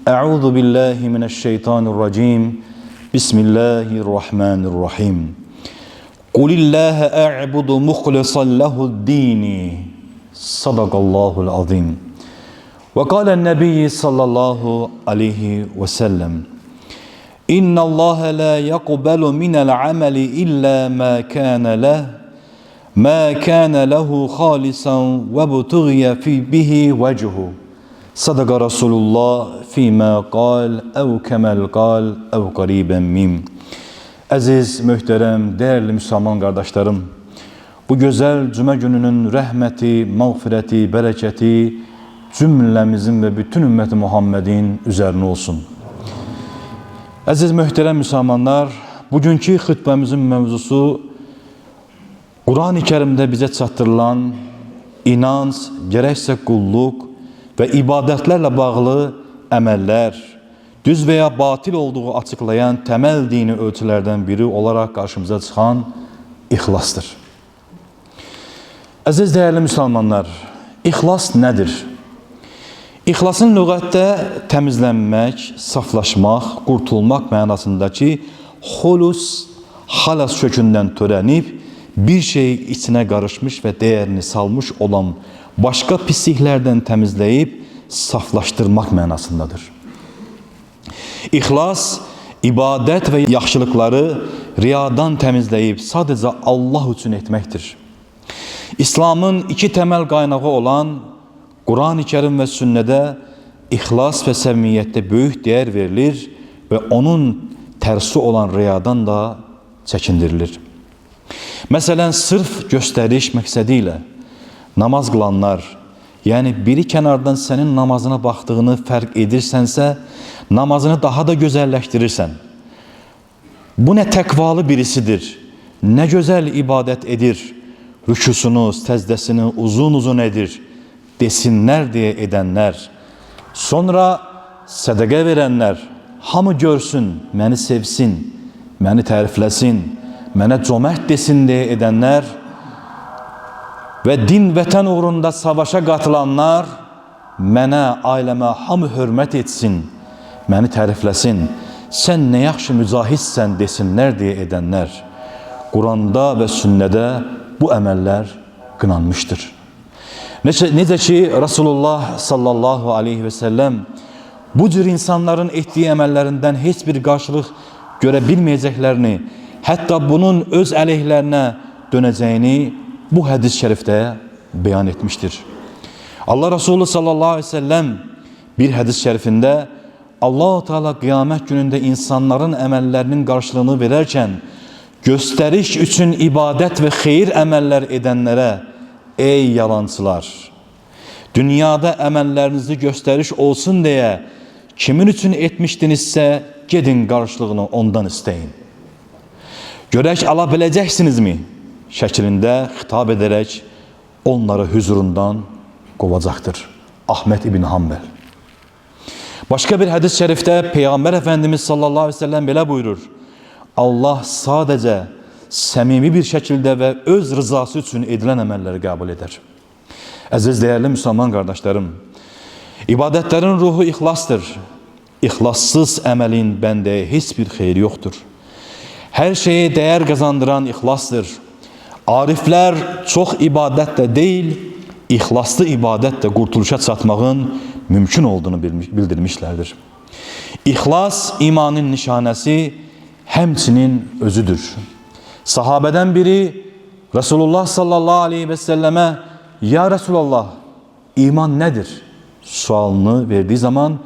Euzu billahi mineşşeytanirracim. Bismillahirrahmanirrahim. Kulillaha a'budu muhlisan lehu'd-dini. Sadakallahul azim. Ve kâlen nebiyyi sallallahu aleyhi ve sellem. İnna Allaha la yaqbalu minel ameli illa ma kana lehu halisan ve butughiya fi bihi vecehu. Sadaka Resulullah fîmâ kal ev kemel kal ev gariben mim. Aziz, mühterem, değerli Müslüman kardeşlerim, bu güzel cuma gününün rahmeti, mağfireti, bereketi cümlemizin ve bütün ümmeti Muhammed'in üzerine olsun. Aziz, mühterem Müslümanlar, bugünkü hutbemizin mevzusu Kur'an-ı Kerim'de bize çatdırılan inanç, gerekse kulluk ve ibadetlerle bağlı emeller, düz veya batil olduğu açıklayan temel dini ölçülerden biri olarak karşımıza çıkan ihlastır. Aziz değerli Müslümanlar, ihlas nedir? İhlasın lüğətdə temizlenmek, saflaşmak, kurtulmak mənasındaki holus, halas kökünden törənib, bir şey içine karışmış ve değerini salmış olan başka pisliklerden temizleyip saflaştırmak mənasındadır. İhlas, ibadet ve yaxşılıkları riyadan temizleyip sadece Allah için etmektir. İslam'ın iki temel kaynağı olan Kur'an-ı Kerim ve sünnede ihlas ve samimiyette büyük değer verilir ve onun tersi olan riyadan da çekindirilir. Mesela sırf gösteriş məqsədiyle namaz kılanlar, yani biri kenardan senin namazına baktığını fark edirsense, namazını daha da güzelleştirirsen, bu ne tekvalı birisidir, ne güzel ibadet edir, rükûsunu, secdesini uzun uzun edir desinler diye edenler, sonra sədaqə verenler, hamı görsün, məni sevsin, məni tərifləsin, mənə cömert desin diye edenler ve din vətən uğrunda savaşa qatılanlar, mənə, ailəmə hamı hörmət etsin, məni tərifləsin, sən nə yaxşı mücahidsən desinlər diye edenler, Kur'an'da ve sünnədə bu əməllər qınanmıştır. Necə ki Resulullah sallallahu aleyhi ve sellem bu cür insanların ettiği əməllərindən heç bir qarşılıq görə bilməyəcəklərini, hətta bunun öz əleyhlərinə dönəcəyini bu hadis-i şerifte beyan etmiştir. Allah Resulü sallallahu aleyhi ve sellem bir hadis-i şerifinde Allah-u Teala kıyamet gününde insanların emellerinin karşılığını verirken gösteriş için ibadet ve hayır emeller edenlere, ey yalancılar, dünyada emellerinizi gösteriş olsun diye kimin için etmiştinizse gidin karşılığını ondan isteyin. Görək alabileceksiniz mi? Şeklinde hitap ederek onları huzurundan kovacaktır. Ahmet İbn Hanbel. Başka bir hadis-i şerifte Peygamber Efendimiz sallallahu aleyhi ve sellem belə buyurur: Allah sadece samimi bir şekilde ve öz rızası için edilen emelleri kabul eder. Aziz değerli Müslüman kardeşlerim, ibadetlerin ruhu ihlastır. İhlassız emelin bende hiçbir hayır yoktur. Her şeye değer kazandıran ihlastır. Arifler çok ibadetle değil, ihlaslı ibadetle kurtuluşa çatmağın mümkün olduğunu bildirmişlerdir. İhlas imanın nişanesi, hemçinin özüdür. Sahabeden biri Resulullah sallallahu aleyhi ve selleme "Ya Resulallah, iman nedir?" sualını verdiği zaman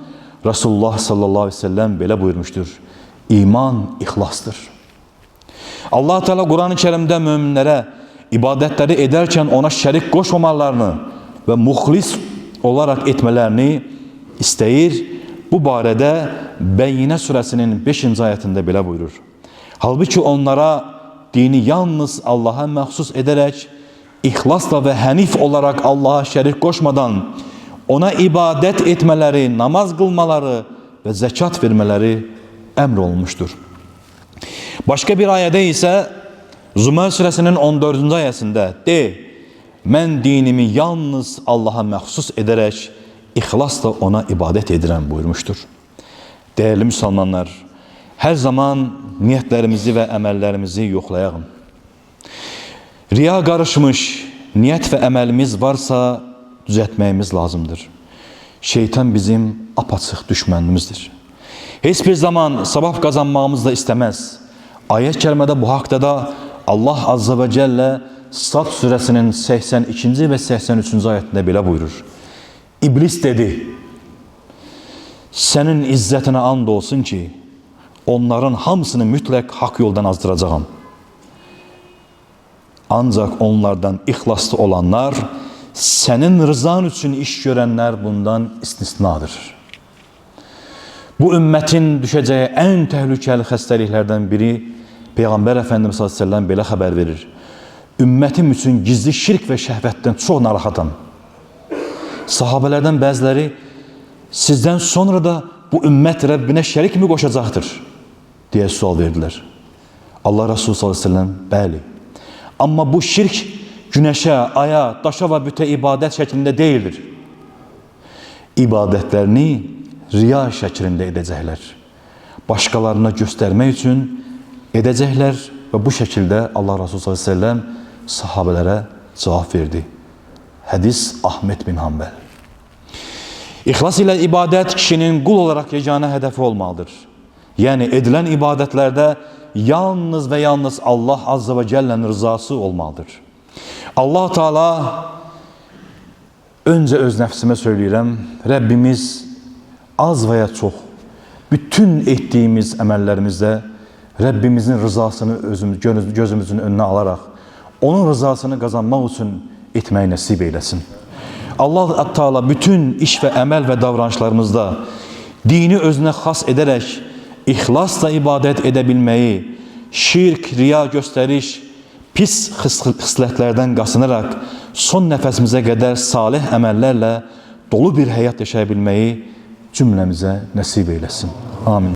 Resulullah sallallahu aleyhi ve sellem böyle buyurmuştur: İman ihlastır. Allah Teala Kur'an-ı Kerim'de müminlere ibadetleri ederken ona şerik koşmamalarını ve muhlis olarak etmelerini isteyir. Bu barede Beyyine suresinin 5. ayetinde bile buyurur: halbuki onlara dini yalnız Allah'a məxsus ederek, ihlasla ve hanif olarak Allah'a şerik koşmadan ona ibadet etmeleri, namaz kılmaları ve zekat vermeleri emrolmuştur. Başka bir ayette ise Zümer suresinin 14. ayetinde "Men dinimi yalnız Allah'a məxsus ederek ihlasla ona ibadet edirəm" buyurmuştur. Değerli Müslümanlar, her zaman niyetlerimizi ve emellerimizi yoxlayalım. Riya karışmış niyet ve emelimiz varsa düzeltmemiz lazımdır. Şeytan bizim apaçıq düşmanımızdır. Hiçbir zaman sabah kazanmamızı da istemez. Ayet-i kerimede bu hakta da Allah Azze ve Celle Sad suresinin 82. ve 83. ayetinde belə buyurur. İblis dedi, senin izzetine and olsun ki, onların hamısını mütləq hak yoldan azdıracağım. Ancak onlardan ihlaslı olanlar, senin rızan için iş görenler bundan istisnadır. Bu ümmetin düşeceği en tehlikeli xəstəliklərdən biri Peygamber Efendimiz sallallahu aleyhi ve sellem belə xəbər verir. Ümmetim için gizli şirk ve şəhvətdən çox narahatam. Sahabelerden bəziləri sizden sonra da bu ümmet Rabbine şerik mi koşacaktır diye sual verdiler. Allah Resulü sallallahu aleyhi ve sellem bəli. Ama bu şirk güneşe, aya, daşa ve büte ibadet şeklinde değildir. İbadetlerini riya şeklinde edecekler. Başkalarına göstermek için edecekler ve bu şekilde Allah Resulü sallallahu aleyhi ve sellem sahabelere cevap verdi. Hadis Ahmet bin Hanbel. İhlas ile ibadet kişinin kul olarak yegane hedefi olmalıdır. Yani edilen ibadetlerde yalnız ve yalnız Allah Azze ve Celle'nin rızası olmalıdır. Allah Teala önce öz nefsime söyleyirəm, Rabbimiz az veya çok bütün ettiğimiz emellerimizde Rabbimizin rızasını gözümüzün önüne alarak onun rızasını kazanmak için etmeyi nasip eylesin. Allah Teala bütün iş ve emel ve davranışlarımızda dini özüne has ederek ihlasla ibadet edebilmeyi, şirk, riya gösteriş, pis xisletlerden qaçınarak son nefesimize kadar salih emellerle dolu bir hayat yaşayabilmeyi cümlemize nasip eylesin. Amin.